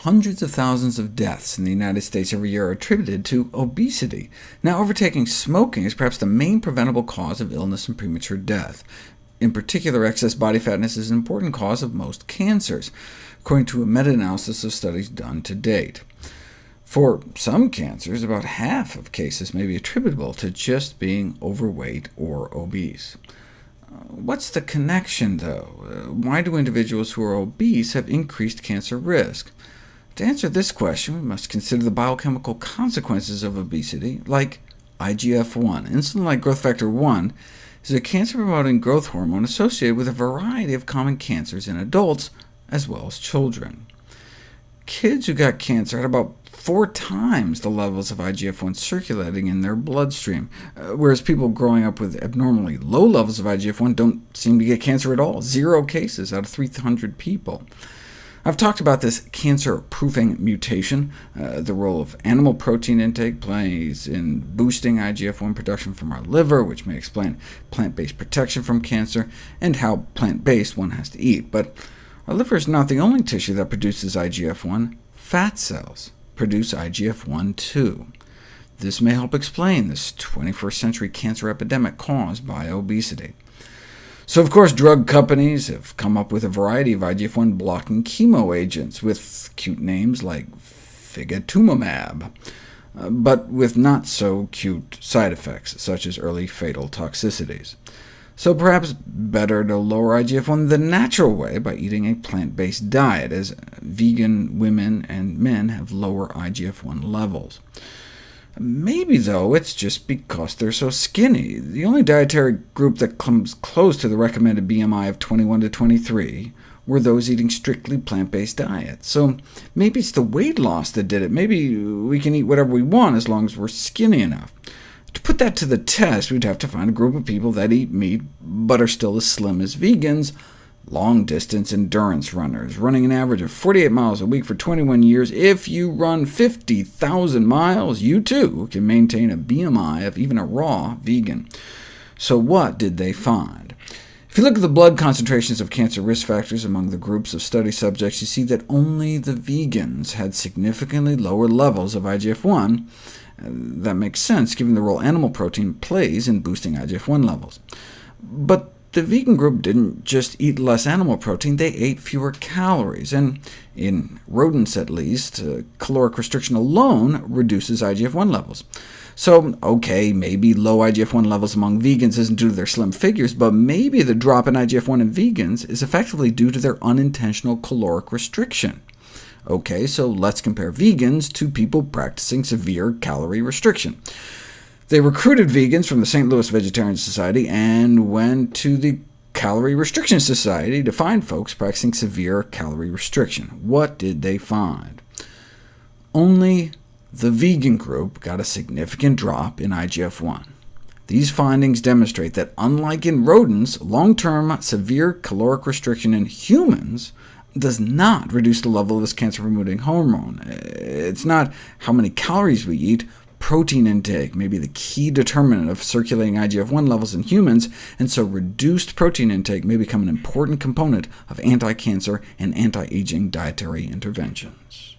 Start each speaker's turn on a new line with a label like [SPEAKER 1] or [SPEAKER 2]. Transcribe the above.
[SPEAKER 1] Hundreds of thousands of deaths in the United States every year are attributed to obesity. Now, overtaking smoking is perhaps the main preventable cause of illness and premature death. In particular, excess body fatness is an important cause of most cancers, according to a meta-analysis of studies done to date. For some cancers, about half of cases may be attributable to just being overweight or obese. What's the connection, though? Why do individuals who are obese have increased cancer risk? To answer this question, we must consider the biochemical consequences of obesity, like IGF-1. Insulin-like growth factor 1 is a cancer-promoting growth hormone associated with a variety of common cancers in adults, as well as children. Kids who got cancer had about 4 times the levels of IGF-1 circulating in their bloodstream, whereas people growing up with abnormally low levels of IGF-1 don't seem to get cancer at all, 0 cases out of 300 people. I've talked about this cancer-proofing mutation. The role of animal protein intake plays in boosting IGF-1 production from our liver, which may explain plant-based protection from cancer, and how plant-based one has to eat. But our liver is not the only tissue that produces IGF-1. Fat cells produce IGF-1 too. This may help explain this 21st century cancer epidemic caused by obesity. So, of course, drug companies have come up with a variety of IGF-1 blocking chemo agents, with cute names like figatumumab, but with not-so-cute side effects, such as early fatal toxicities. So perhaps better to lower IGF-1 the natural way by eating a plant-based diet, as vegan women and men have lower IGF-1 levels. Maybe, though, it's just because they're so skinny. The only dietary group that comes close to the recommended BMI of 21 to 23 were those eating strictly plant-based diets. So maybe it's the weight loss that did it. Maybe we can eat whatever we want as long as we're skinny enough. To put that to the test, we'd have to find a group of people that eat meat but are still as slim as vegans, long-distance endurance runners, running an average of 48 miles a week for 21 years. If you run 50,000 miles, you too can maintain a BMI of even a raw vegan. So what did they find? If you look at the blood concentrations of cancer risk factors among the groups of study subjects, you see that only the vegans had significantly lower levels of IGF-1. That makes sense, given the role animal protein plays in boosting IGF-1 levels. But the vegan group didn't just eat less animal protein, they ate fewer calories, and in rodents at least, caloric restriction alone reduces IGF-1 levels. So, OK, maybe low IGF-1 levels among vegans isn't due to their slim figures, but maybe the drop in IGF-1 in vegans is effectively due to their unintentional caloric restriction. OK, so let's compare vegans to people practicing severe calorie restriction. They recruited vegans from the St. Louis Vegetarian Society and went to the Calorie Restriction Society to find folks practicing severe calorie restriction. What did they find? Only the vegan group got a significant drop in IGF-1. These findings demonstrate that, unlike in rodents, long-term severe caloric restriction in humans does not reduce the level of this cancer-promoting hormone. It's not how many calories we eat. Protein intake may be the key determinant of circulating IGF-1 levels in humans, and so reduced protein intake may become an important component of anti-cancer and anti-aging dietary interventions.